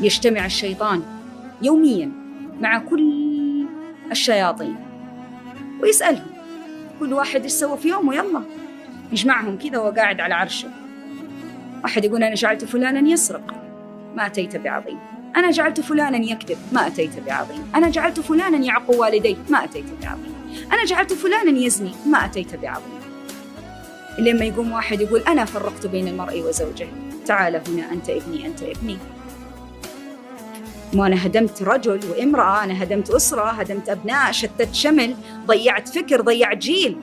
يجتمع الشيطان يوميا مع كل الشياطين ويسألهم كل واحد إيش سوى في يومه، يلا يجمعهم كذا وقاعد على عرشه. واحد يقول أنا جعلت فلانا يسرق، ما أتيت بعظيم. أنا جعلت فلانا يكذب، ما أتيت بعظيم. أنا جعلت فلانا يعق والديه، ما أتيت بعظيم. أنا جعلت فلانا يزني، ما أتيت بعظيم. لما يقوم واحد يقول أنا فرقت بين المرء وزوجه، تعال هنا أنت ابني أنت ابني. ما أنا هدمت رجل وامرأة، أنا هدمت أسرة، هدمت أبناء، شتت شمل، ضيعت فكر، ضيعت جيل.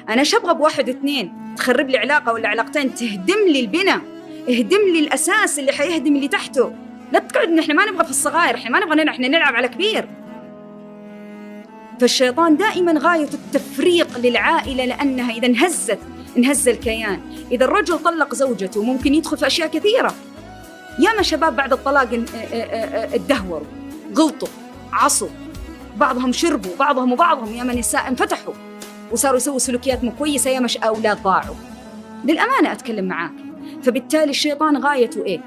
أنا شبغى بواحد واثنين تخرب لي علاقة ولا علاقتين، تهدم لي البناء، اهدم لي الأساس اللي حيهدم اللي تحته. لا تقعد، إحنا ما نبغى في الصغائر، إحنا ما نبغى إحنا نلعب على كبير. فالشيطان دائما غاية التفريق للعائلة، لأنها إذا انهز الكيان. إذا الرجل طلق زوجته ممكن يدخل في أشياء كثيرة. ياما شباب بعد الطلاق اتدهوروا، غلطوا، عصوا، بعضهم شربوا، بعضهم ياما نساء انفتحوا وصاروا يسووا سلوكيات مو كويسة، ياما أولاد ضاعوا. للأمانة أتكلم معاك. فبالتالي الشيطان غايته إيه؟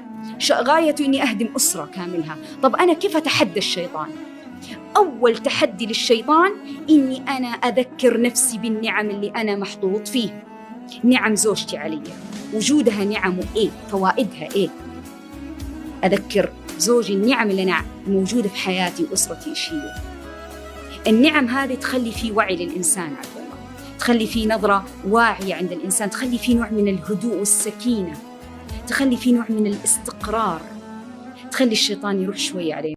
غايته إني أهدم أسرة كاملها. طب أنا كيف أتحدى الشيطان؟ أول تحدي للشيطان إني أنا أذكر نفسي بالنعم اللي أنا محطوط فيها. نعم زوجتي علي، وجودها نعم إيه؟ فوائدها إيه؟ أذكر زوجي النعم اللي أنا موجودة في حياتي وأسرتي إيش هي. النعم هذه تخلي فيه وعي للإنسان عبد الله، تخلي فيه نظرة واعية عند الإنسان، تخلي فيه نوع من الهدوء والسكينة، تخلي فيه نوع من الاستقرار، تخلي الشيطان يروح شوية عليه.